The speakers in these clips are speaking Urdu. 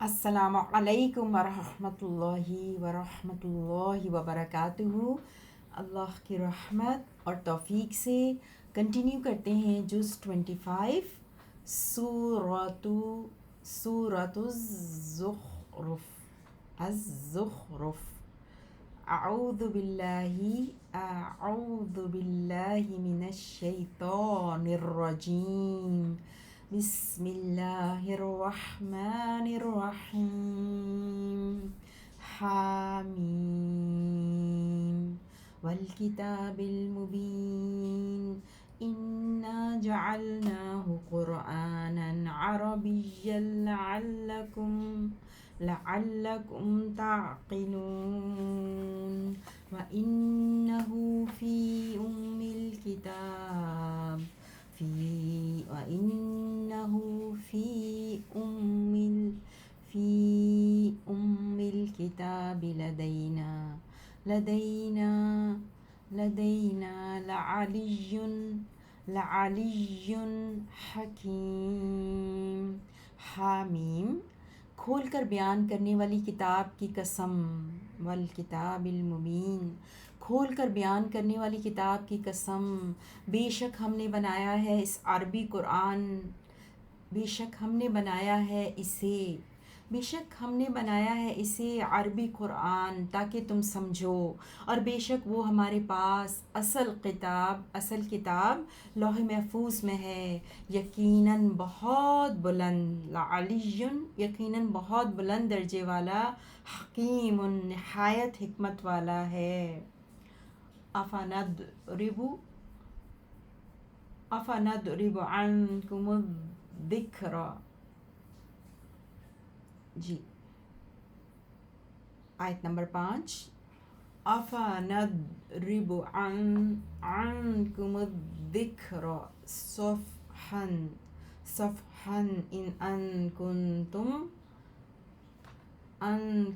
السلام علیکم ورحمۃ اللہ وبرکاتہ۔ اللہ کی رحمت اور توفیق سے کنٹینیو کرتے ہیں جز 25 سورۃ الزخرف۔ اعوذ باللہ من الشیطان الرجیم۔ بسم اللہ الرحمن الرحیم۔ حامیم والکتاب المبین انا جعلناہ قرآنا عربیا لعلکم تعقلون وإنه في أم الكتاب وإنه في أم الكتاب لدينا لعلی حکیم۔ حامیم، کھول کر بیان کرنے والی کتاب کی قسم، والکتاب المبین، کھول کر بیان کرنے والی کتاب کی قسم، بے شک ہم نے بنایا ہے اس عربی قرآن، بے شک ہم نے بنایا ہے اسے عربی قرآن تاکہ تم سمجھو، اور بے شک وہ ہمارے پاس اصل کتاب لوح محفوظ میں ہے، یقیناً بہت بلند، یقیناً بہت بلند درجے والا، حکیم نہایت حکمت والا ہے۔ افنضرب عنکم الذکر، جی آیت نمبر 5۔ افنضرب عنکم الذکر صفحا ان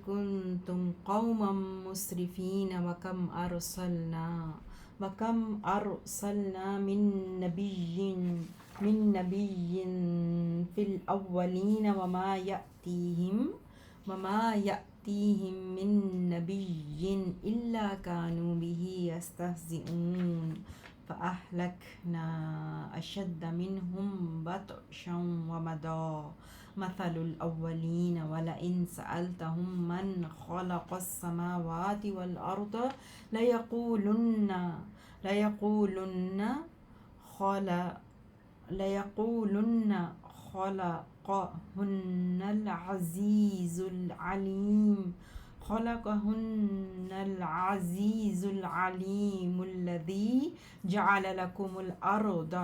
کنتم قوما مسرفین وکم ارسلنا من نبی فی الاولین وما یأتیہم من نبی الا كانوا به یستہزئون فأہلکنا اشد منہم بطشا ومضى مثل الاولین ولئن سألتهم من خلق السماوات والارض لیقولن خلقهن العزیز العلیم الذی جعل لكم الارض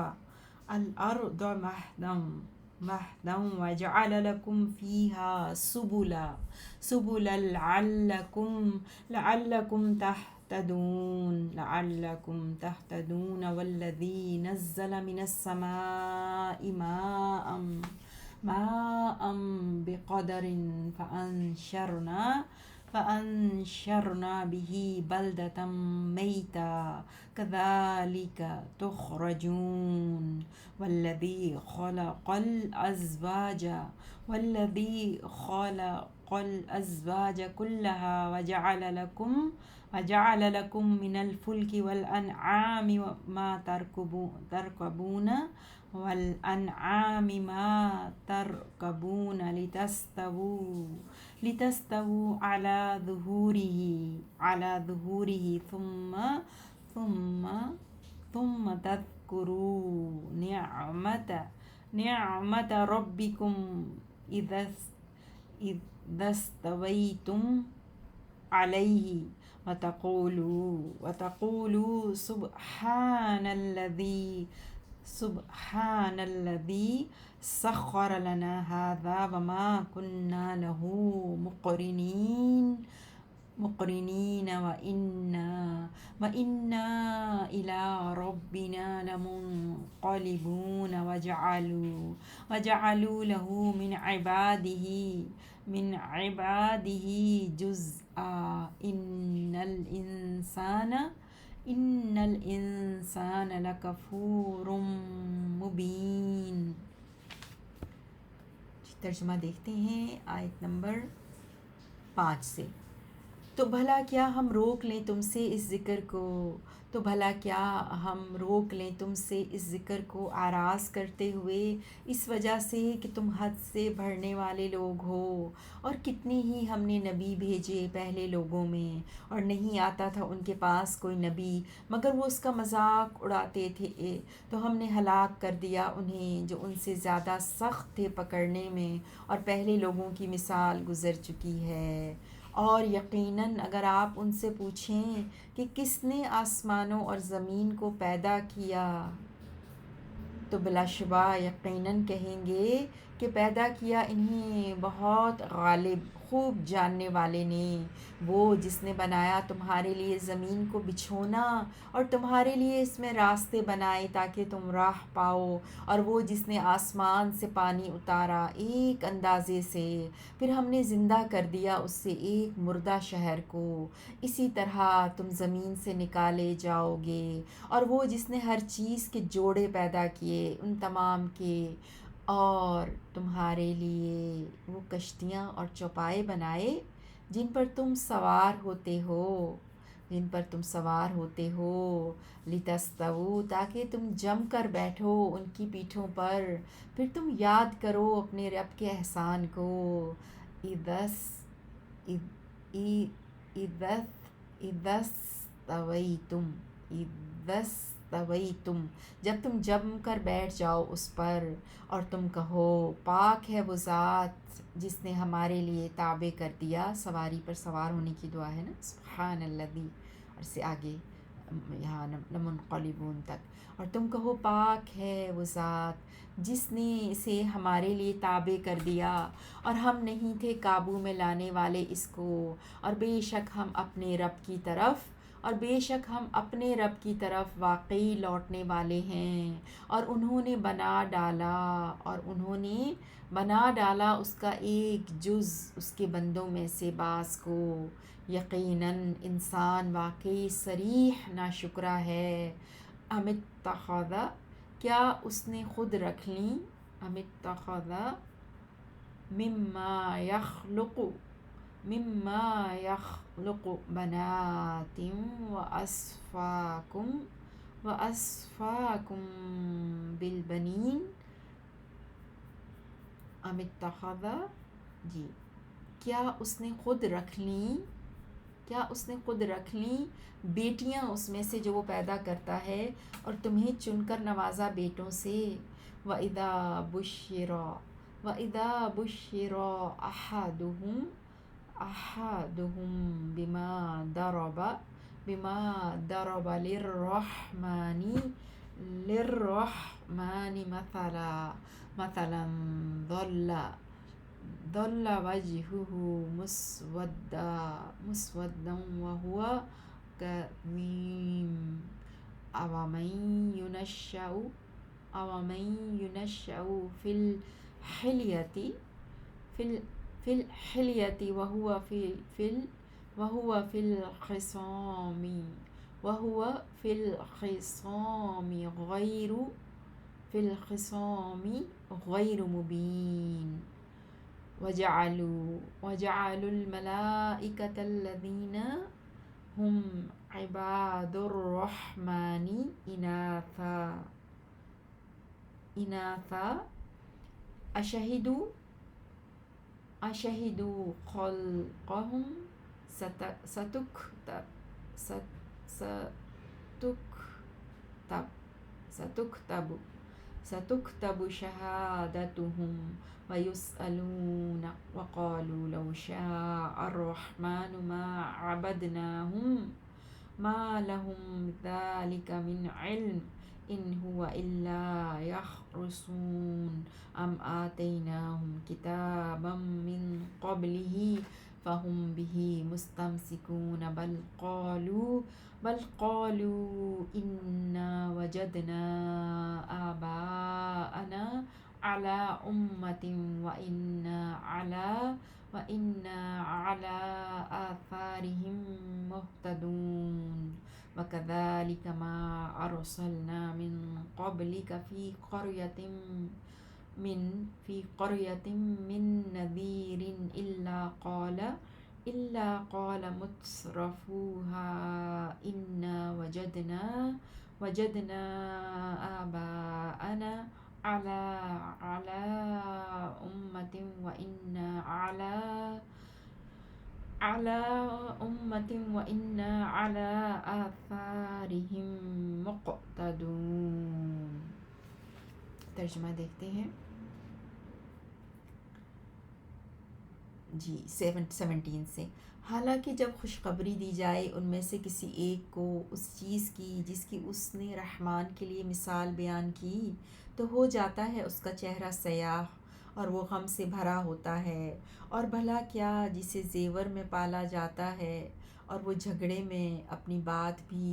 مهدا وجعل لكم فيها سبلا لعلكم تهتدون والذي نزل من السماء ماء بقدر فأنشرنا به بلدة ميتا كذلك تخرجون والذي خلق الأزواج كلها وجعل لكم من الفلك والأنعام ما تركبون لتستووا على ظهوره ثم تذكروا نعمة ربكم إذا استويتم عليه وتقولوا سبحان الذي سخر لنا هذا وما كنا له مقرنين وإنا إلى ربنا لمنقلبون وجعلوا له من عباده جزءا إن الإنسان لكفور مبين۔ ترجمہ دیکھتے ہیں آیت نمبر 5 سے۔ تو بھلا کیا ہم روک لیں تم سے اس ذکر کو، تو بھلا کیا ہم روک لیں تم سے اس ذکر کو آراز کرتے ہوئے، اس وجہ سے کہ تم حد سے بڑھنے والے لوگ ہو۔ اور کتنے ہی ہم نے نبی بھیجے پہلے لوگوں میں، اور نہیں آتا تھا ان کے پاس کوئی نبی مگر وہ اس کا مذاق اڑاتے تھے، تو ہم نے ہلاک کر دیا انہیں جو ان سے زیادہ سخت تھے پکڑنے میں، اور پہلے لوگوں کی مثال گزر چکی ہے۔ اور یقیناً اگر آپ ان سے پوچھیں کہ کس نے آسمانوں اور زمین کو پیدا کیا، تو بلا شبہ یقیناً کہیں گے کہ پیدا کیا انہیں بہت غالب خوب جاننے والے نے، وہ جس نے بنایا تمہارے لیے زمین کو بچھونا اور تمہارے لیے اس میں راستے بنائے تاکہ تم راہ پاؤ، اور وہ جس نے آسمان سے پانی اتارا ایک اندازے سے، پھر ہم نے زندہ کر دیا اس سے ایک مردہ شہر کو، اسی طرح تم زمین سے نکالے جاؤ گے۔ اور وہ جس نے ہر چیز کے جوڑے پیدا کیے ان تمام کے، اور تمہارے لیے وہ کشتیاں اور چوپائے بنائے جن پر تم سوار ہوتے ہو، جن پر تم سوار ہوتے ہو، لتستووا تاکہ تم جم کر بیٹھو ان کی پیٹھوں پر، پھر تم یاد کرو اپنے رب کے احسان کو۔ اِذَس اِذَستَوَيْتُمْ اِذَستَوَيْتُمْ جب تم جم کر بیٹھ جاؤ اس پر، اور تم کہو پاک ہے وہ ذات جس نے ہمارے لیے تابع کر دیا، سواری پر سوار ہونے کی دعا ہے نا، سبحان الذی، اور سے آگے یہاں لمنقلبون تک، اور تم کہو پاک ہے وہ ذات جس نے اسے ہمارے لیے تابع کر دیا، اور ہم نہیں تھے قابو میں لانے والے اس کو، اور بے شک ہم اپنے رب کی طرف، اور بے شک ہم اپنے رب کی طرف واقعی لوٹنے والے ہیں۔ اور انہوں نے بنا ڈالا اس کا ایک جز اس کے بندوں میں سے بعض کو، یقیناً انسان واقعی صریح ناشکرا ہے۔ ام اتخذ کیا اس نے خود رکھ لیں، ام اتخذ مما یخلق بنات وَأَصْفَاكُم بالبنین، ام اتخذ جی کیا اس نے خود رکھ لیں، کیا اس نے خود رکھ لیں بیٹیاں اس میں سے جو وہ پیدا کرتا ہے، اور تمہیں چن کر نوازا بیٹوں سے۔ وَإِذَا بُشِّرَ أَحَدُهُم بِمَا ضَرَبَ لِلرَّحْمَنِ مَثَلًا ظَلَّ وَجْهُهُ مُسْوَدًّا وَهُوَ كَظِيمٌ أَوَمَن يُنَشَّأُ فِي الْحِلْيَةِ وَهُوَ فِي الْخِصَامِ غَيْرُ مُبِينٍ۔ وَجَعَلُوا الْمَلَائِكَةَ الَّذِينَ هُمْ عِبَادُ الرَّحْمَنِ إِنَاثًا أَشَهِدُوا خَلْقَهُمْ سَتُكْتَبُ شَهَادَتُهُمْ وَيُسْأَلُونَ وَقَالُوا لَوْ شَاءَ الرَّحْمَنُ مَا عَبَدْنَاهُمْ مَا لَهُمْ بِذَلِكَ مِنْ عِلْمٍ إِنْ هُوَ إِلَّا يَخْرُصُونَ أَمْ آتَيْنَاهُمْ كِتَابًا مِّن قَبْلِهِ فَهُمْ بِهِ مُسْتَمْسِكُونَ بل قالوا إِنَّا وَجَدْنَا آبَاءَنَا عَلَى أُمَّةٍ وَإِنَّا عَلَى آثَارِهِم مُهْتَدُونَ وَكَذَلِكَ مَا أَرْسَلْنَا مِن قَبْلِكَ فِي قَرْيَةٍ من فی قریۃ من نذیر الا قال مترفوها انا وجدنا آباءنا على أمة وإنا على آثارهم مقتدون۔ ترجمہ دیکھتے ہیں جی 17 سے۔ حالانکہ جب خوشخبری دی جائے ان میں سے کسی ایک کو اس چیز کی جس کی اس نے رحمان کے لیے مثال بیان کی، تو ہو جاتا ہے اس کا چہرہ سیاہ اور وہ غم سے بھرا ہوتا ہے، اور بھلا کیا جسے زیور میں پالا جاتا ہے اور وہ جھگڑے میں اپنی بات بھی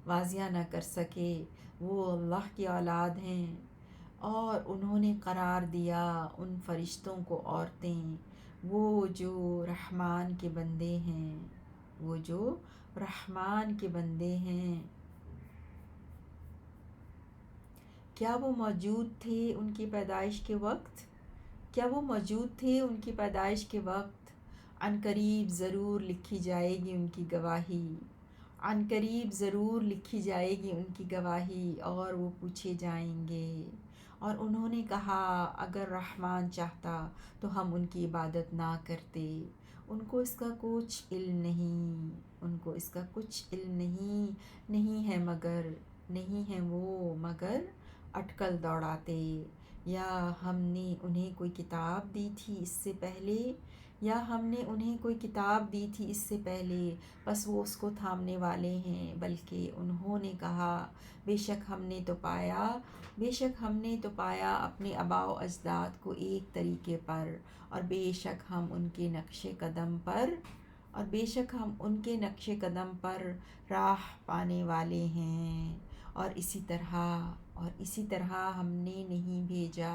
واضح نہ کر سکے، وہ اللہ کی اولاد ہیں، اور انہوں نے قرار دیا ان فرشتوں کو عورتیں، وہ جو رحمان کے بندے ہیں۔ کیا وہ موجود تھے ان کی پیدائش کے وقت؟ عنقریب ضرور لکھی جائے گی ان کی گواہی اور وہ پوچھے جائیں گے۔ اور انہوں نے کہا اگر رحمان چاہتا تو ہم ان کی عبادت نہ کرتے، ان کو اس کا کچھ علم نہیں ہے وہ مگر اٹکل دوڑاتے۔ یا ہم نے انہیں کوئی کتاب دی تھی اس سے پہلے، بس وہ اس کو تھامنے والے ہیں، بلکہ انہوں نے کہا بے شک ہم نے تو پایا اپنے آباء و اجداد کو ایک طریقے پر، اور بے شک ہم ان کے نقش قدم پر راہ پانے والے ہیں۔ اور اسی طرح ہم نے نہیں بھیجا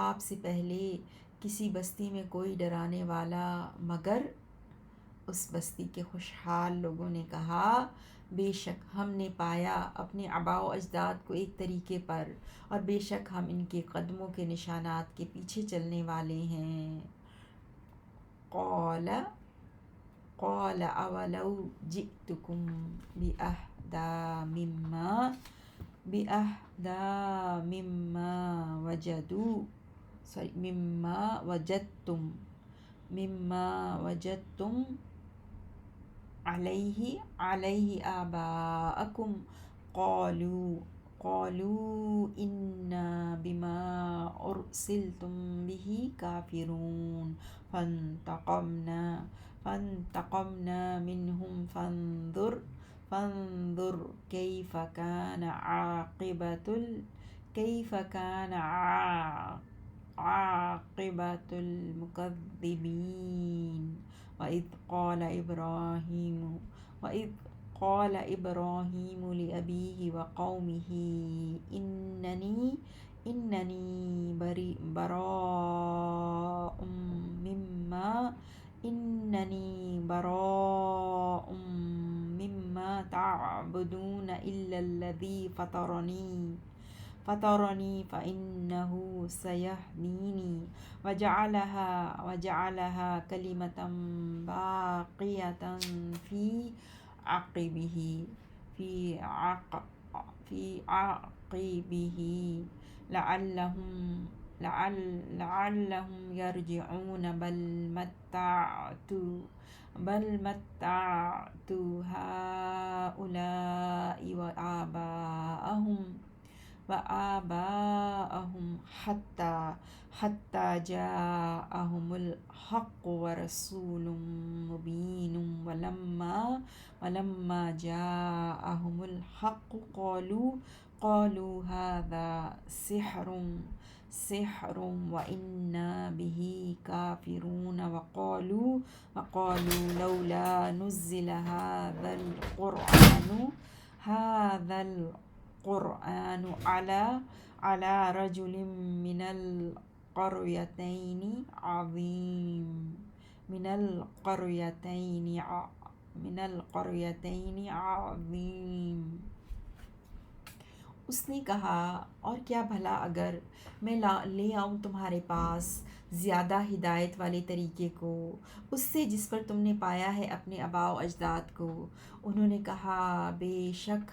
آپ سے پہلے کسی بستی میں کوئی ڈرانے والا، مگر اس بستی کے خوشحال لوگوں نے کہا بے شک ہم نے پایا اپنے آباء و اجداد کو ایک طریقے پر، اور بے شک ہم ان کے قدموں کے نشانات کے پیچھے چلنے والے ہیں۔ قال اولو جئتکم بأہدی مما وجدتم علیہ آباءکم قالوا انا بما ارسلتم بہ کافرون فانتقمنا منہم فانظر کیف کان عاقبۃ المکذبین۔ وَإِذْ قال إبراهيم لأبيه وقومه إنني براء مما تعبدون إلا الذي فطرني فإنه سيهديني، وجعلها كلمة باقية في عقبه لعلهم يرجعون بل متعت هؤلاء وآباءهم حتى جاءهم الحق ورسول مبين، ولما جاءهم الحق قالوا هذا سحر وإنا به كافرون، وقالوا لولا نزل هذا القرآن على رجل من القريتين عظيم۔ اس نے کہا اور کیا بھلا اگر میں لے آؤں تمہارے پاس زیادہ ہدایت والے طریقے کو، اس سے جس پر تم نے پایا ہے اپنے آباء و اجداد کو۔ انہوں نے کہا بے شک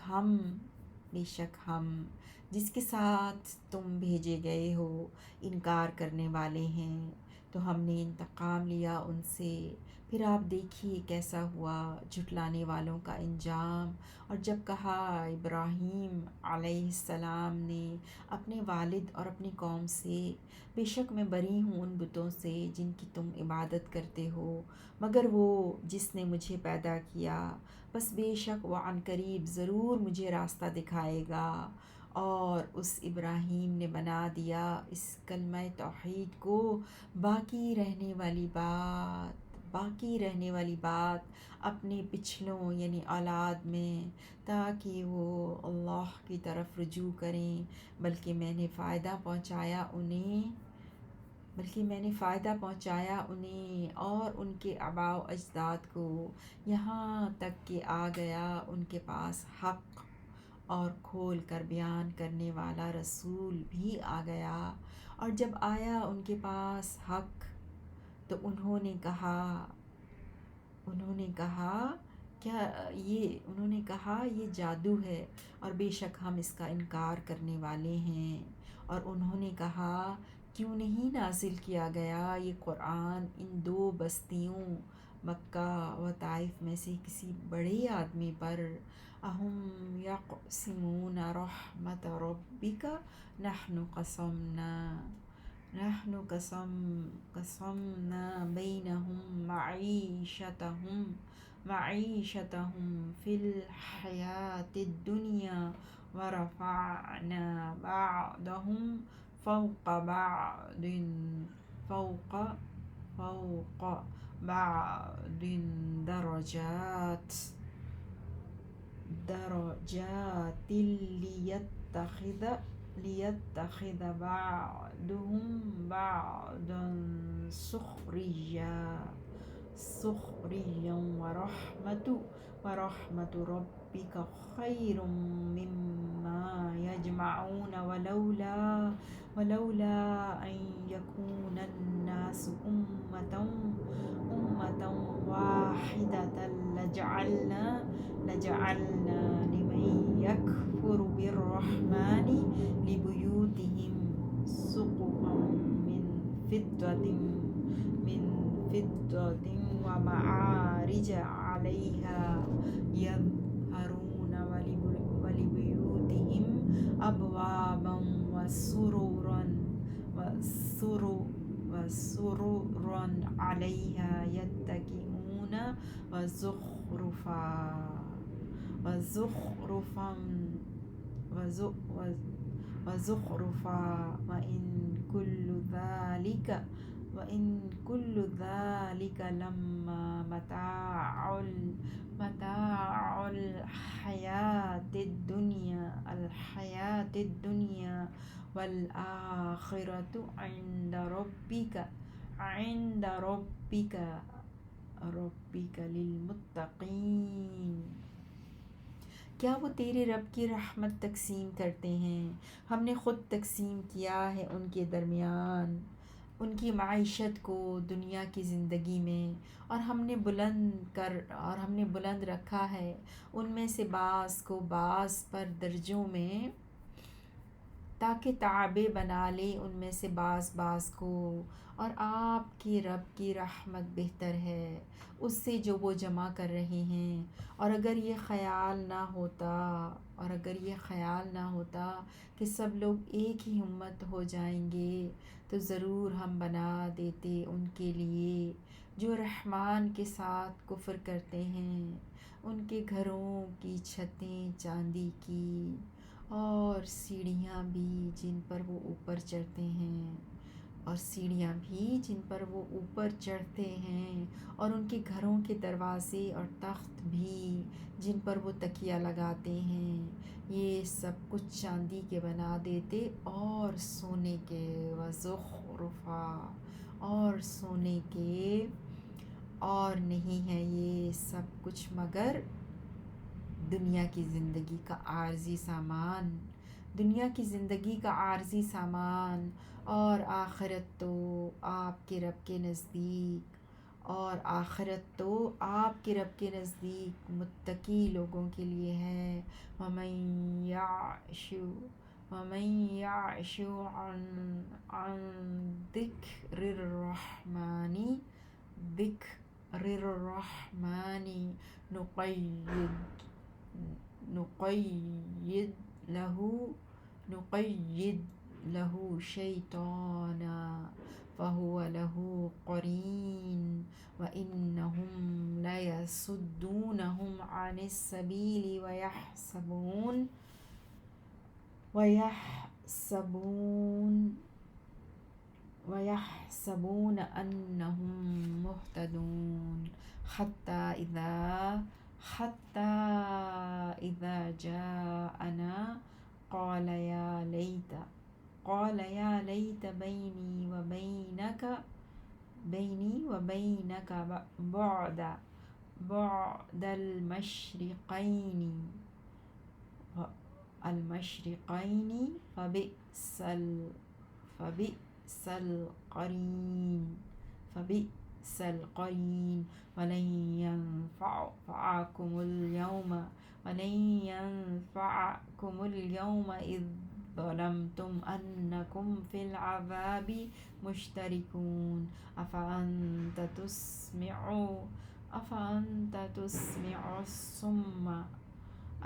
ہم جس کے ساتھ تم بھیجے گئے ہو انکار کرنے والے ہیں، تو ہم نے انتقام لیا ان سے۔ پھر آپ دیکھیے کیسا ہوا جھٹلانے والوں کا انجام۔ اور جب کہا ابراہیم علیہ السلام نے اپنے والد اور اپنی قوم سے، بے شک میں بری ہوں ان بتوں سے جن کی تم عبادت کرتے ہو، مگر وہ جس نے مجھے پیدا کیا، بس بے شک وہ عنقریب ضرور مجھے راستہ دکھائے گا۔ اور اس ابراہیم نے بنا دیا اس کلمہ توحید کو باقی رہنے والی بات اپنے پچھلوں یعنی اولاد میں، تاکہ وہ اللہ کی طرف رجوع کریں، بلکہ میں نے فائدہ پہنچایا انہیں اور ان کے آباء و اجداد کو، یہاں تک کہ آ گیا ان کے پاس حق، اور کھول کر بیان کرنے والا رسول بھی آ گیا۔ اور جب آیا ان کے پاس حق تو انہوں نے کہا یہ جادو ہے، اور بے شک ہم اس کا انکار کرنے والے ہیں۔ اور انہوں نے کہا کیوں نہیں نازل کیا گیا یہ قرآن ان دو بستیوں مکہ و طائف میں سے کسی بڑے آدمی پر۔ اَهُمْ يَقْسِمُونَ رَحْمَتَ رَبِّكَ نحن قسمنا بينهم معيشتهم في الحياة الدنيا ورفعنا بعضهم فوق بعض درجات ليتخذ بعضهم بعضا سخريا ورحمة ربك خير مما يجمعون ولولا أن يكون الناس أمة واحدة لجعلنا لمن يكفر بالرحمن لبيوتهم سقفا من فضة ومعارج عليها يظهرون ولبيوتهم أبوابا وسررا عليها يتكئون وزخرفا وإن كل ذلك لما متاع الحياة الدنيا والآخرة عند ربك للمتقين۔ کیا وہ تیرے رب کی رحمت تقسیم کرتے ہیں؟ ہم نے خود تقسیم کیا ہے ان کے درمیان ان کی معیشت کو دنیا کی زندگی میں، اور ہم نے بلند رکھا ہے ان میں سے بعض کو بعض پر درجوں میں، تاکہ تابع بنا لے ان میں سے بعض کو۔ اور آپ کے رب کی رحمت بہتر ہے اس سے جو وہ جمع کر رہے ہیں۔ اور اگر یہ خیال نہ ہوتا کہ سب لوگ ایک ہی امت ہو جائیں گے، تو ضرور ہم بنا دیتے ان کے لیے جو رحمان کے ساتھ کفر کرتے ہیں، ان کے گھروں کی چھتیں چاندی کی، اور سیڑھیاں بھی جن پر وہ اوپر چڑھتے ہیں، اور ان کے گھروں کے دروازے اور تخت بھی جن پر وہ تکیہ لگاتے ہیں، یہ سب کچھ چاندی کے بنا دیتے اور سونے کے، اور نہیں ہے یہ سب کچھ مگر دنیا کی زندگی کا عارضی سامان، دنیا کی زندگی کا عارضی سامان، اور آخرت تو آپ کے رب کے نزدیک، اور آخرت تو آپ کے رب کے نزدیک متقی لوگوں کے لیے ہے۔ وَمَن يَعْشُ عَن ذِكْرِ الرَّحْمَنِ نُقَيِّضْ لَهُ شَيْطَانًا فَهُوَ لَهُ قَرِينٌ وَإِنَّهُمْ لَيَصُدُّونَهُمْ عَنِ السَّبِيلِ وَيَحْسَبُونَ أَنَّهُمْ مُهْتَدُونَ حَتَّى إِذَا جَاءَنَا قَالَ يَا لَيْتَ بَيْنِي وَبَيْنَكَ بُعْدَ المشرقين فبئس القرين ولن ينفعكم اليوم إذ ظلمتم أنكم في العذاب مشتركون أفأنت تسمع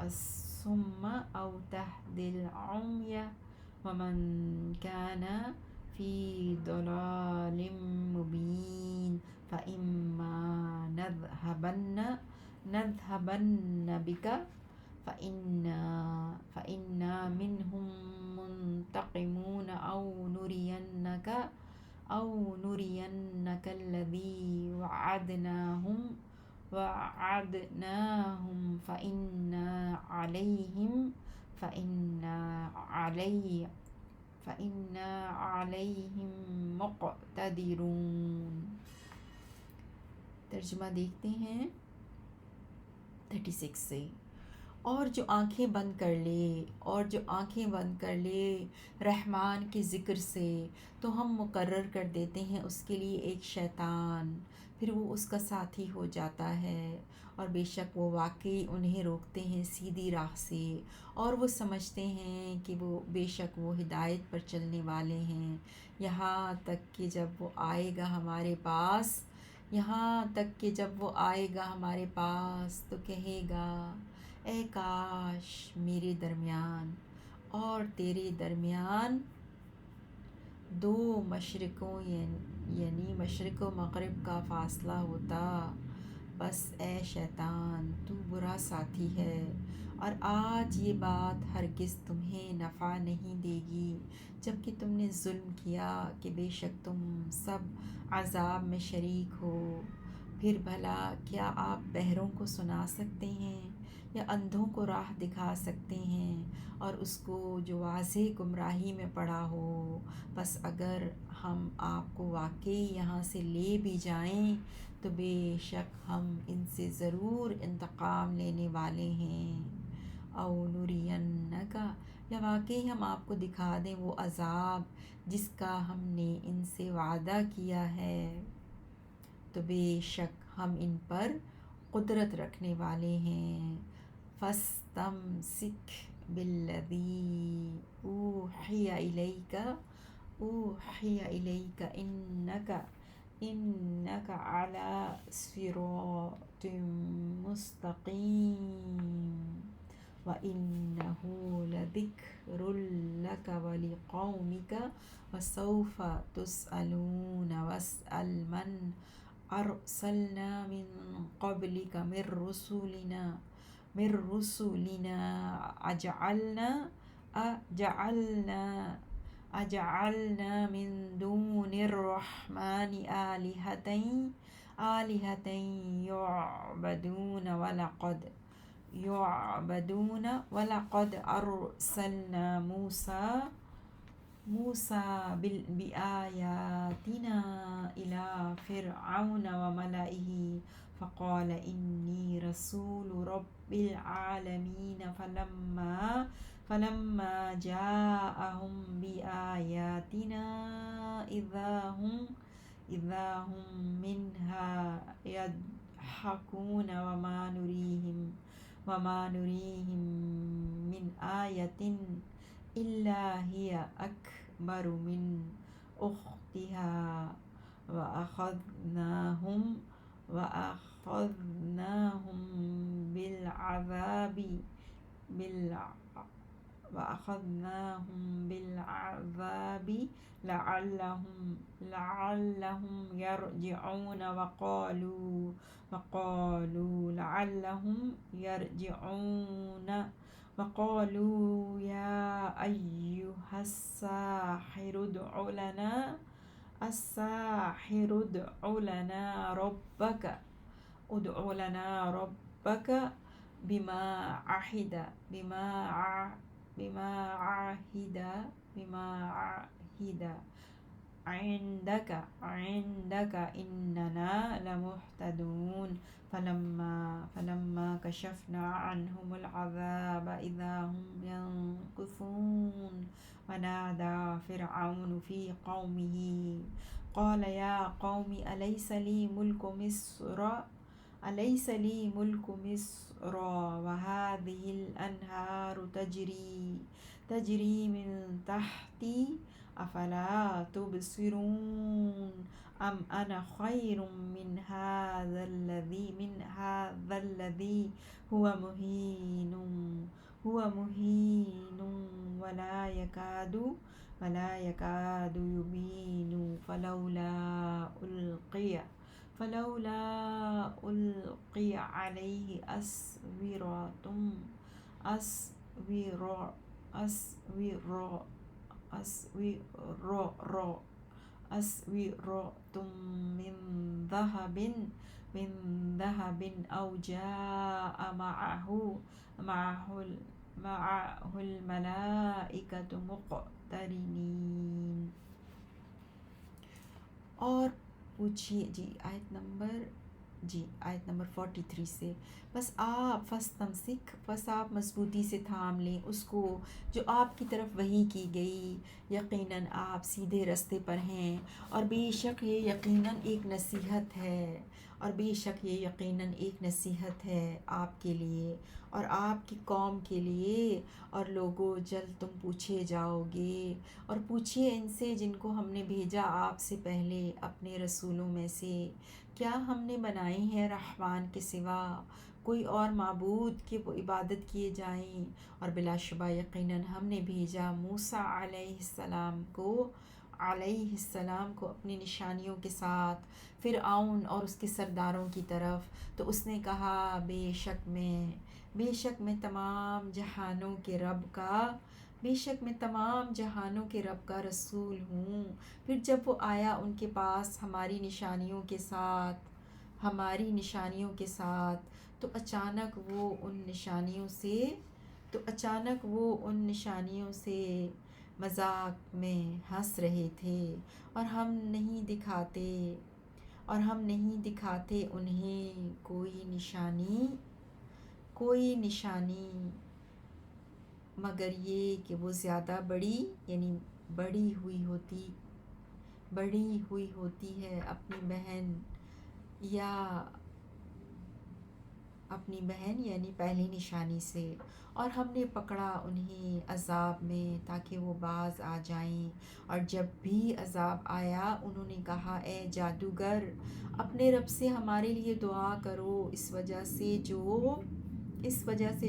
الصم أو تهدي العمي ومن كان في ضلال مبين فإما نذهبن بك فإنا منهم منتقمون أو نرينك الذي وعدناهم فإنا عليهم مقتدرون۔ ترجمہ دیکھتے ہیں 36 سے۔ اور جو آنکھیں بند کر لے رحمان کے ذکر سے، تو ہم مقرر کر دیتے ہیں اس کے لیے ایک شیطان، پھر وہ اس کا ساتھی ہو جاتا ہے، اور بے شک وہ واقعی انہیں روکتے ہیں سیدھی راہ سے، اور وہ سمجھتے ہیں کہ وہ بے شک وہ ہدایت پر چلنے والے ہیں، یہاں تک کہ جب وہ آئے گا ہمارے پاس تو کہے گا اے کاش میرے درمیان اور تیرے درمیان دو مشرقوں یعنی مشرق و مغرب کا فاصلہ ہوتا، بس اے شیطان تو برا ساتھی ہے، اور آج یہ بات ہرگز تمہیں نفع نہیں دے گی جب کہ تم نے ظلم کیا کہ بے شک تم سب عذاب میں شریک ہو۔ پھر بھلا کیا آپ بہروں کو سنا سکتے ہیں یا اندھوں کو راہ دکھا سکتے ہیں، اور اس کو جو واضح گمراہی میں پڑا ہو؟ بس اگر ہم آپ کو واقعی یہاں سے لے بھی جائیں تو بے شک ہم ان سے ضرور انتقام لینے والے ہیں۔ او نرینکا، یا واقعی ہم آپ کو دکھا دیں وہ عذاب جس کا ہم نے ان سے وعدہ کیا ہے، تو بے شک ہم ان پر قدرت رکھنے والے ہیں۔ فاستمسک بالذی اوحی الیک انک علی صراط مستقیم وَإِنَّهُ لَذِكْرٌ لَكَ وَلِقَوْمِكَ وَسَوْفَ تُسْأَلُونَ وَاسْأَلْ مَنْ أَرْسَلْنَا مِنْ قَبْلِكَ من رسلنا أجعلنا من دون الرحمن آلهة يعبدون ولقد أرسلنا موسى بآياتنا إلى فرعون وملئه فقال إني رسول رب العالمين فلما جاءهم بآياتنا إذا هم منها يضحكون وما نريهم من آية إلا هي أكبر من أختها وأخذناهم بالع- بالعذاب لعلهم يرجعون وقالوا يا أيها الساحر ادع لنا ربك بما عهد بما عهد بما عهد عندك إننا لمهتدون فلما كشفنا عنهم العذاب إذا هم ينكثون ونادى فرعون في قومه قال يا قوم أليس لي ملك مصر وهذه الأنهار تجري من تحتي أفلا تبصرون أم أنا خير من هذا الذي هو مهين ولا يكاد يبين فلولا ألقي عليه أسورة من ذهب أو جاء معه الملائكة مقترنين. اور پوچھیے آیت نمبر 43 سے بس آپ مضبوطی سے تھام لیں اس کو جو آپ کی طرف وحی کی گئی، یقیناً آپ سیدھے رستے پر ہیں اور بے شک یہ یقیناً ایک نصیحت ہے آپ کے لیے اور آپ کی قوم کے لیے، اور لوگوں جلد تم پوچھے جاؤ گے، اور پوچھیے ان سے جن کو ہم نے بھیجا آپ سے پہلے اپنے رسولوں میں سے، کیا ہم نے بنائی ہے رحمان کے سوا کوئی اور معبود کہ وہ عبادت کیے جائیں؟ اور بلا شبہ یقیناً ہم نے بھیجا موسیٰ علیہ السلام کو اپنی نشانیوں کے ساتھ فرعون اور اس کے سرداروں کی طرف، تو اس نے کہا بے شک میں تمام جہانوں کے رب کا رسول ہوں۔ پھر جب وہ آیا ان کے پاس ہماری نشانیوں کے ساتھ تو اچانک وہ ان نشانیوں سے مذاق میں ہنس رہے تھے، اور ہم نہیں دکھاتے انہیں کوئی نشانی مگر یہ کہ وہ زیادہ بڑی ہوئی ہوتی ہے اپنی بہن یعنی پہلی نشانی سے، اور ہم نے پکڑا انہیں عذاب میں تاکہ وہ باز آ جائیں، اور جب بھی عذاب آیا انہوں نے کہا اے جادوگر اپنے رب سے ہمارے لیے دعا کرو اس وجہ سے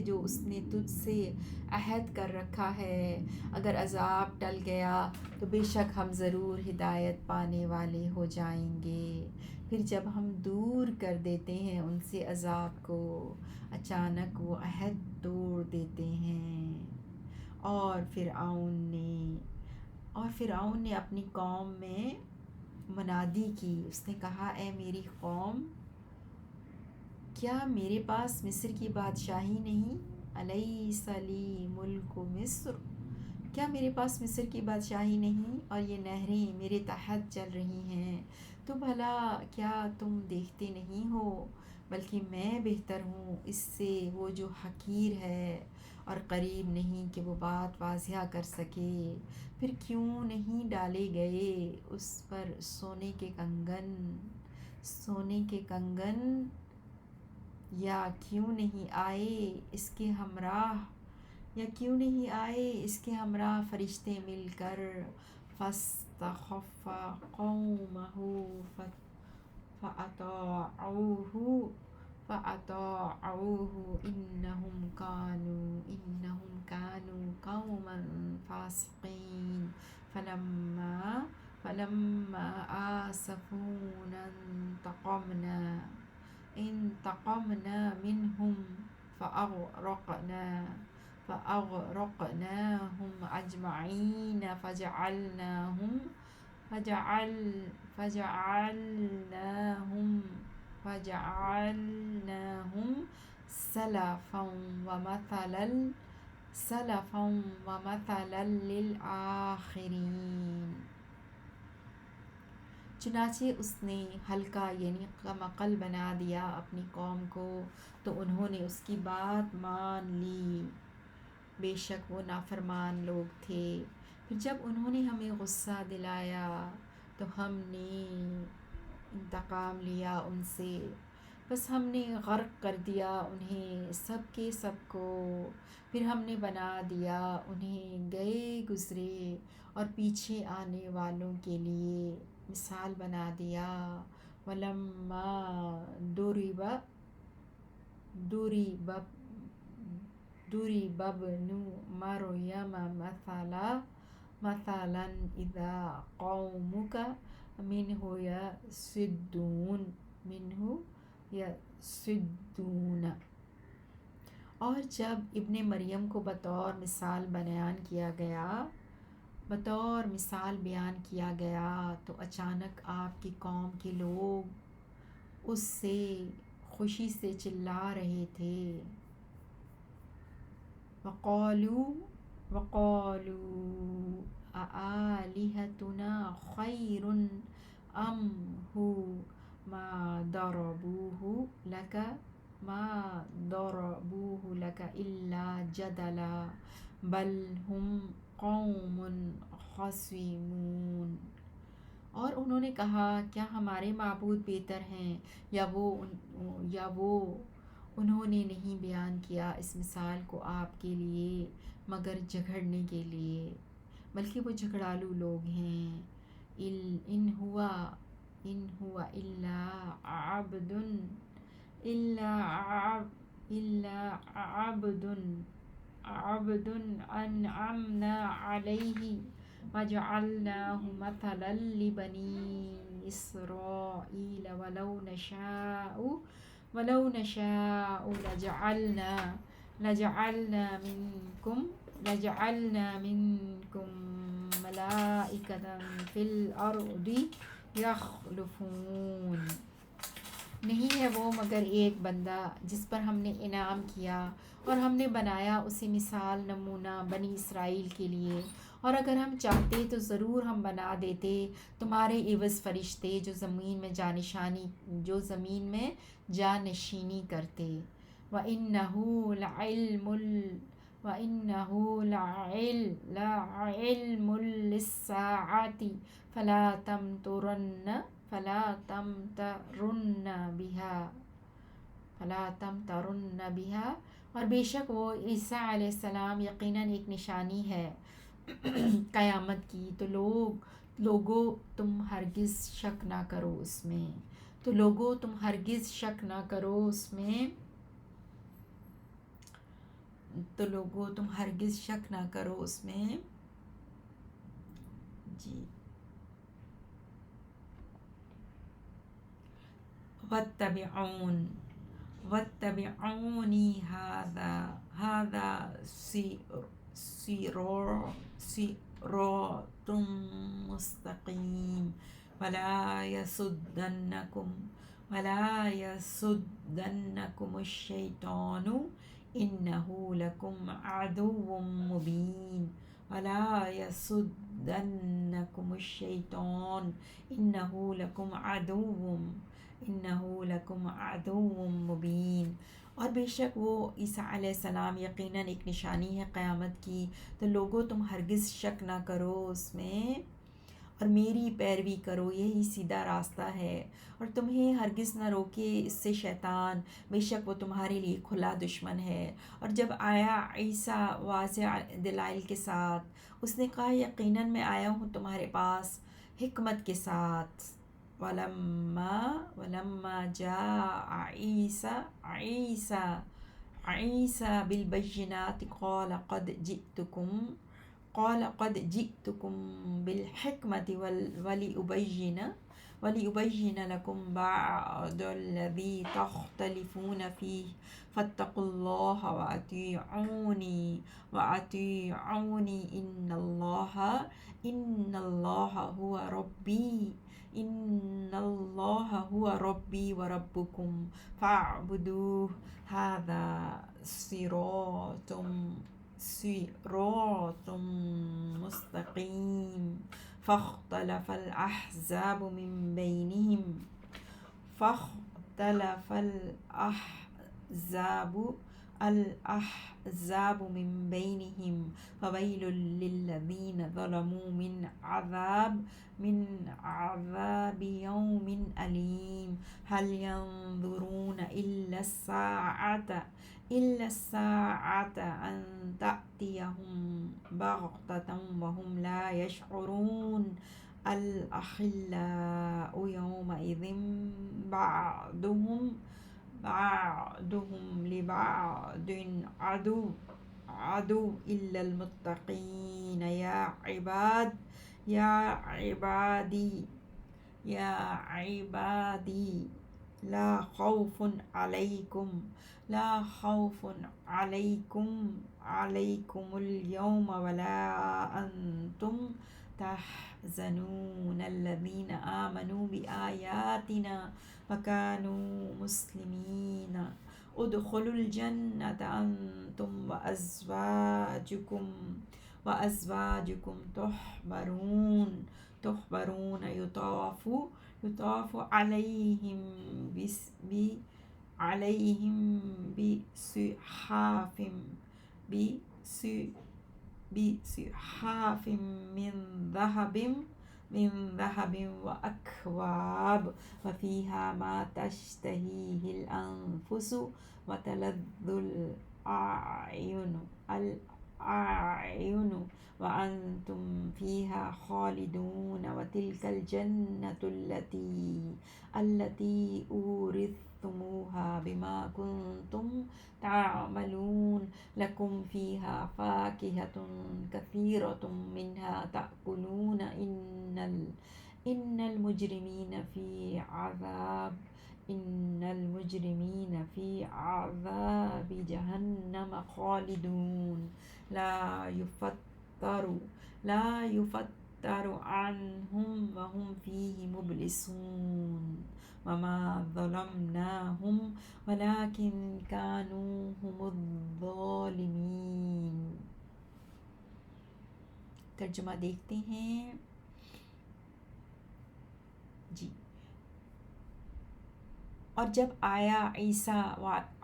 جو اس نے تجھ سے عہد کر رکھا ہے، اگر عذاب ٹل گیا تو بے شک ہم ضرور ہدایت پانے والے ہو جائیں گے۔ پھر جب ہم دور کر دیتے ہیں ان سے عذاب کو، اچانک وہ عہد توڑ دیتے ہیں۔ اور فرعون نے اپنی قوم میں منادی کی، اس نے کہا اے میری قوم، کیا میرے پاس مصر کی بادشاہی نہیں؟ الیس لی ملک مصر، کیا میرے پاس مصر کی بادشاہی نہیں اور یہ نہریں میرے تحت چل رہی ہیں؟ تو بھلا کیا تم دیکھتے نہیں ہو بلکہ میں بہتر ہوں اس سے وہ جو حقیر ہے اور قریب نہیں کہ وہ بات واضح کر سکے۔ پھر کیوں نہیں ڈالے گئے اس پر سونے کے کنگن، سونے کے کنگن، یا کیوں نہیں آئے اس کے ہمراہ، یا کیوں نہیں آئے اس کے ہمراہ فرشتے مل کر؟ فاستخف قومه فأطاعوه إنهم كانوا قوما فاسقين فلما آسفونا انتقمنا منهم فأغرقناهم أجمعين فجعلناهم سلفا ومثلا للآخرین۔ چنانچہ اس نے ہلکا یعنی کمعقل بنا دیا اپنی قوم کو، تو انہوں نے اس کی بات مان لی، بے شک وہ نافرمان لوگ تھے۔ پھر جب انہوں نے ہمیں غصہ دلایا تو ہم نے انتقام لیا ان سے، بس ہم نے غرق کر دیا انہیں سب کے سب کو۔ پھر ہم نے بنا دیا انہیں گئے گزرے اور پیچھے آنے والوں کے لیے مثال بنا دیا۔ وَلَمَّا ضُرِبَ ابْنُ مَرْيَمَ مَثَلًا إِذَا قَوْمُكَ مِنْهُ يَصُدُّونَ۔ اور جب ابن مریم کو بطور مثال بیان کیا گیا تو اچانک آپ کی قوم کے لوگ اس سے خوشی سے چلا رہے تھے۔ وَقَالُوا أَآلِهَتُنَا خَيْرٌ أَمْ هُوَ مَا ضَرَبُوهُ لَكَ إِلَّا جَدَلًا بَلْ هُمْ قَوْمٌ خَصِمُونَ۔ اور انہوں نے کہا کیا ہمارے معبود بہتر ہیں یا وہ انہوں نے نہیں بیان کیا اس مثال کو آپ کے لیے مگر جھگڑنے کے لیے، بلکہ وہ جھگڑالو لوگ ہیں۔ إِنْ هُوَ إِلَّا عَبْدٌ أَنْعَمْنَا عَلَيْهِ وَجَعَلْنَاهُ مَثَلًا لِبَنِي إِسْرَائِيلَ وَلَوْ نَشَاءُ لَجَعَلْنَا مِنْكُمْ مَلَائِكَةً فِي الْأَرْضِ يَخْلُفُونَ۔ نہیں ہے وہ مگر ایک بندہ جس پر ہم نے انعام کیا، اور ہم نے بنایا اسے مثال نمونہ بنی اسرائیل کے لیے، اور اگر ہم چاہتے تو ضرور ہم بنا دیتے تمہارے عوض فرشتے جو زمین میں جانشینی کرتے۔ وَإِنَّهُ لَعِلْمٌ لِلسَّاعَةِ فَلَا تَمْتَرُنَّ بِهَا، اور بے شک وہ عیسیٰ علیہ السلام یقیناً ایک نشانی ہے قیامت کی، تو لوگو تم ہرگز شک نہ کرو اس میں۔ جی وَاتَّبِعُونِ هَذَا صِرَاطٌ مُّسْتَقِيمٌ وَلَا يَصُدَّنَّكُمُ الشَّيْطَانُ إِنَّهُ لَكُمْ عَدُوٌّ مُّبِينٌ وَلَا يَصُدَّنَّكُمُ الشَّيْطَانُ إِنَّهُ لَكُمْ عَدُوٌّ إنه لكم عدو مبین، اور بے شک وہ عیسیٰ علیہ السلام یقیناً ایک نشانی ہے قیامت کی، تو لوگوں تم ہرگز شک نہ کرو اس میں اور میری پیروی کرو، یہی سیدھا راستہ ہے، اور تمہیں ہرگز نہ روکے اس سے شیطان، بے شک وہ تمہارے لیے کھلا دشمن ہے۔ اور جب آیا عیسیٰ واضح دلائل کے ساتھ، اس نے کہا یقیناً میں آیا ہوں تمہارے پاس حکمت کے ساتھ۔ ولما جاء عیسیٰ بالبینات قال قد جئتكم بالحكمة ولأبين لكم بعض الذي تختلفون فيه فاتقوا الله وأطيعوني إن الله هو ربي وربكم فاعبدوه هذا صراط مستقيم فاختلف الأحزاب من بينهم فويل للذين ظلموا من عذاب يوم أليم هل ينظرون إلا الساعة أن تأتيهم بغتة وهم لا يشعرون الأخلاء يومئذ بعضهم لبعض عدو إلا المتقين يا عبادي لا خوف عليكم اليوم ولا أنتم تحزنون الذين آمنوا بآياتنا وكانوا مسلمين ادخلوا الجنة أنتم وأزواجكم تحبرون يطاف عليهم بصحاف من ذهب وأكواب وفيها ما تشتهيه الأنفس وتلذ الأعين وأنتم فيها خالدون وتلك الجنة التي أورثتموها بما كنتم تعملون لكم فيها فاكهة كثيرة منها تأكلون إن المجرمين في عذاب جهنم خالدون لا يفتر عنهم وهم فيه مبلسون وما ظلمناهم ولكن كانوا هم الظالمين۔ ترجمہ دیکھتے ہیں جی۔ اور جب آیا عیسیٰ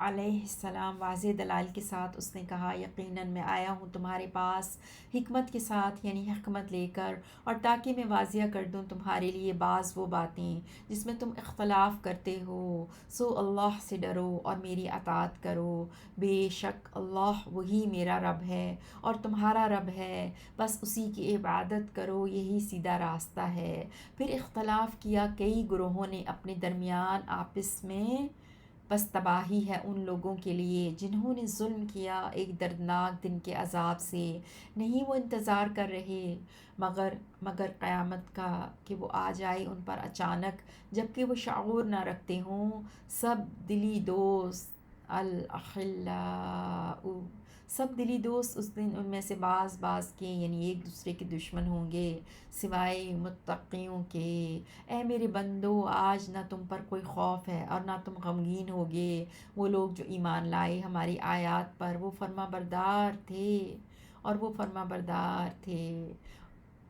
علیہ السلام واضح دلائل کے ساتھ، اس نے کہا یقیناً میں آیا ہوں تمہارے پاس حکمت کے ساتھ، یعنی حکمت لے کر، اور تاکہ میں واضح کر دوں تمہارے لیے بعض وہ باتیں جس میں تم اختلاف کرتے ہو، سو اللہ سے ڈرو اور میری اطاعت کرو، بے شک اللہ وہی میرا رب ہے اور تمہارا رب ہے، بس اسی کی عبادت کرو، یہی سیدھا راستہ ہے۔ پھر اختلاف کیا کئی گروہوں نے اپنے درمیان آپس میں، بس تباہی ہے ان لوگوں کے لیے جنہوں نے ظلم کیا ایک دردناک دن کے عذاب سے، نہیں وہ انتظار کر رہے مگر قیامت کا کہ وہ آ جائے ان پر اچانک، جبکہ وہ شعور نہ رکھتے ہوں۔ سب دلی دوست اس دن ان میں سے بعض کے، یعنی ایک دوسرے کے دشمن ہوں گے سوائے متقیوں کے۔ اے میرے بندو، آج نہ تم پر کوئی خوف ہے اور نہ تم غمگین ہوگے، وہ لوگ جو ایمان لائے ہماری آیات پر، وہ فرما بردار تھے۔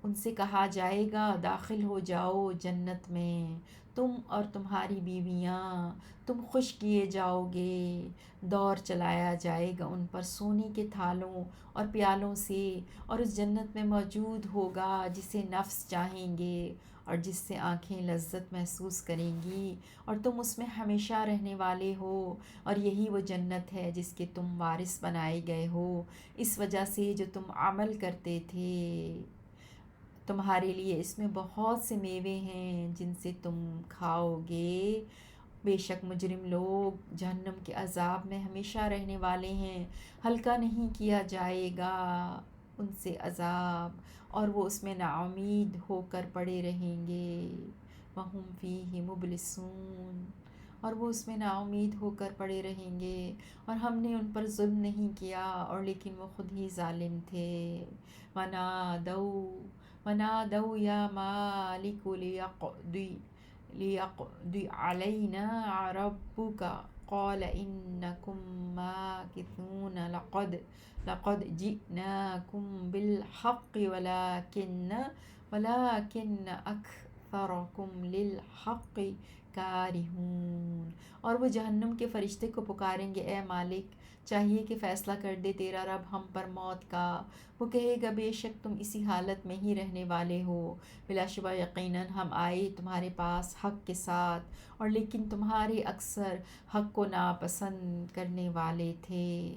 ان سے کہا جائے گا داخل ہو جاؤ جنت میں، تم اور تمہاری بیویاں تم خوش کیے جاؤ گے، دور چلایا جائے گا ان پر سونے کے تھالوں اور پیالوں سے، اور اس جنت میں موجود ہوگا جسے نفس چاہیں گے اور جس سے آنکھیں لذت محسوس کریں گی، اور تم اس میں ہمیشہ رہنے والے ہو، اور یہی وہ جنت ہے جس کے تم وارث بنائے گئے ہو اس وجہ سے جو تم عمل کرتے تھے۔ تمہارے لیے اس میں بہت سے میوے ہیں جن سے تم کھاؤ گے۔ بے شک مجرم لوگ جہنم کے عذاب میں ہمیشہ رہنے والے ہیں، ہلکا نہیں کیا جائے گا ان سے عذاب، اور وہ اس میں ناامید ہو کر پڑے رہیں گے۔ وَهُمْ فِيهِ مُبْلِسُونَ، اور وہ اس میں ناامید ہو کر پڑے رہیں گے، اور ہم نے ان پر ظلم نہیں کیا اور لیکن وہ خود ہی ظالم تھے۔ وَنَادَوْا يَا مَالِكُ لِيَقْضِ عَلَيْنَا رَبُّكَ قَالَ إِنَّكُمْ مَاكِثُونَ لَقَدْ جِئْنَاكُمْ بِالْحَقِّ وَلَكِنَّ أَكْثَرَكُمْ لِلْحَقِّ کارہون۔ اور وہ جہنم کے فرشتے کو پکاریں گے، اے مالک، چاہیے کہ فیصلہ کر دے تیرا رب ہم پر موت کا۔ وہ کہے گا بے شک تم اسی حالت میں ہی رہنے والے ہو، بلا شبہ یقیناً ہم آئے تمہارے پاس حق کے ساتھ، اور لیکن تمہارے اکثر حق کو ناپسند کرنے والے تھے۔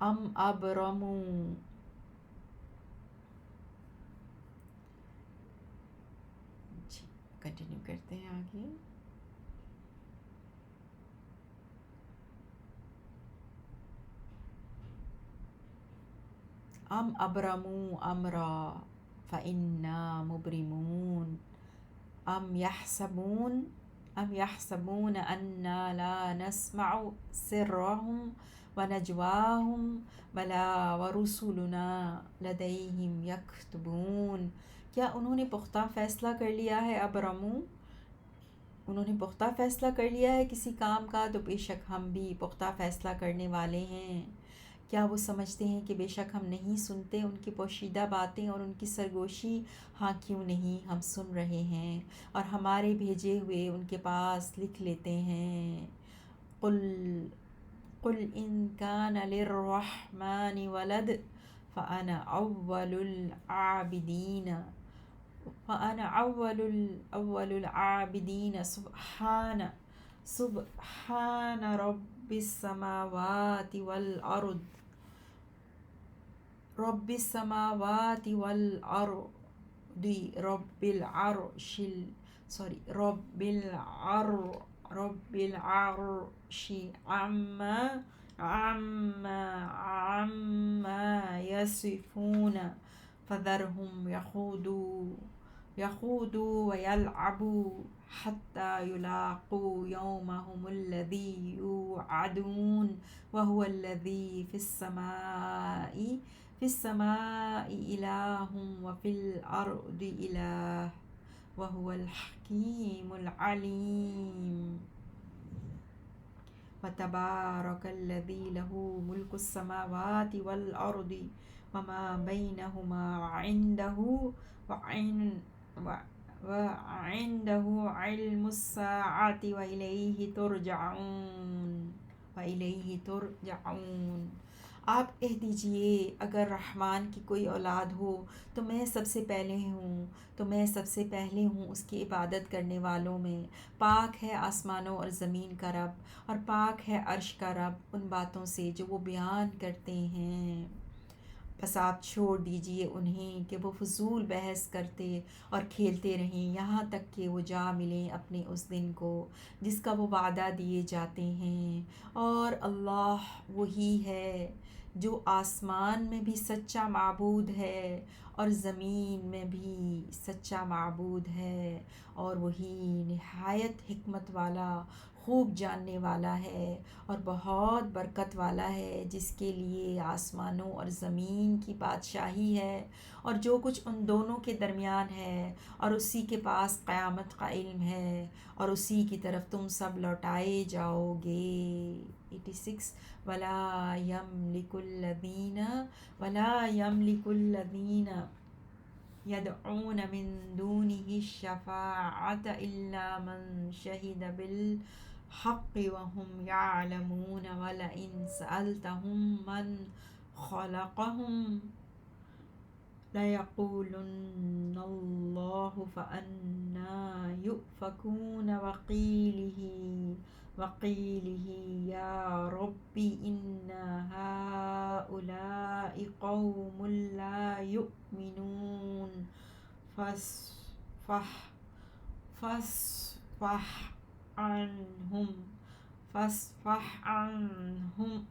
ام ابرموا، کنٹینیو کرتے ہیں آگے۔ ام ابرموا امرا فإنا مبرمون ام يحسبون انا لا نسمع سرهم ونجواهم بلا ورسلنا لديهم يكتبون۔ کیا انہوں نے پختہ فیصلہ کر لیا ہے؟ انہوں نے پختہ فیصلہ کر لیا ہے کسی کام کا، تو بے شک ہم بھی پختہ فیصلہ کرنے والے ہیں۔ کیا وہ سمجھتے ہیں کہ بے شک ہم نہیں سنتے ان کی پوشیدہ باتیں اور ان کی سرگوشی؟ ہاں کیوں نہیں، ہم سن رہے ہیں اور ہمارے بھیجے ہوئے ان کے پاس لکھ لیتے ہیں۔ قل ان کان للرحمن ولد فانا اول العابدین سبحان رب السماوات والارض رب العرش عما يصفون فذرهم يخوضوا ويلعبوا حتى يلاقوا يومهم الذي يوعدون وهو الذي في السماء إله وفي الأرض إله وهو الحكيم العليم۔ وتبارك الذي له ملك السماوات والأرض وما بينهما وعنده علم الساعة وإليه ترجعون۔ آپ کہہ دیجئے اگر رحمان کی کوئی اولاد ہو تو میں سب سے پہلے ہوں اس کی عبادت کرنے والوں میں۔ پاک ہے آسمانوں اور زمین کا رب، اور پاک ہے عرش کا رب ان باتوں سے جو وہ بیان کرتے ہیں۔ بس آپ چھوڑ دیجئے انہیں کہ وہ فضول بحث کرتے اور کھیلتے رہیں یہاں تک کہ وہ جا ملیں اپنے اس دن کو جس کا وہ وعدہ دیے جاتے ہیں۔ اور اللہ وہی ہے جو آسمان میں بھی سچا معبود ہے اور زمین میں بھی سچا معبود ہے، اور وہی نہایت حکمت والا، خوب جاننے والا ہے اور بہت برکت والا ہے، جس کے لیے آسمانوں اور زمین کی بادشاہی ہے اور جو کچھ ان دونوں کے درمیان ہے، اور اسی کے پاس قیامت کا علم ہے، اور اسی کی طرف تم سب لوٹائے جاؤ گے۔ 86 ولا يملك الذین يدعون من دونه الشفاعة إلا من شهد بالحق وهم يعلمون ولئن سألتهم من خلقهم ليقولن الله فأنا يؤفكون وقيله يا رب إن هؤلاء قوم لا يؤمنون فاصفح فاصفح عنهم فاصفح عنهم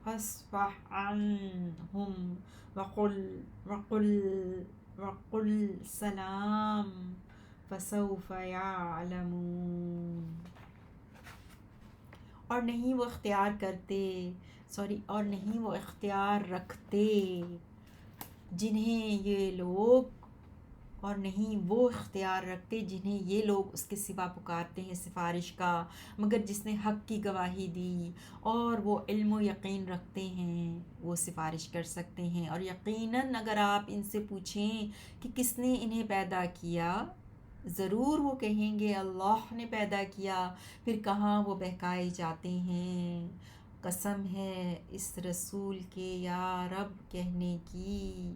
فاصفح عنهم وقل سلام فسوف يعلمون۔ اور نہیں وہ اختیار رکھتے جنہیں یہ لوگ اس کے سوا پکارتے ہیں سفارش کا، مگر جس نے حق کی گواہی دی اور وہ علم و یقین رکھتے ہیں وہ سفارش کر سکتے ہیں۔ اور یقیناً اگر آپ ان سے پوچھیں کہ کس نے انہیں پیدا کیا، ضرور وہ کہیں گے اللہ نے پیدا کیا، پھر کہاں وہ بہکائے جاتے ہیں۔ قسم ہے اس رسول کے یا رب کہنے کی،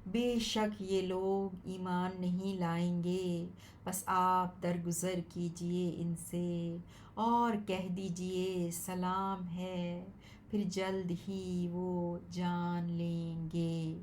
بے شک یہ لوگ ایمان نہیں لائیں گے، بس آپ درگزر کیجئے ان سے اور کہہ دیجئے سلام ہے، پھر جلد ہی وہ جان لیں گے۔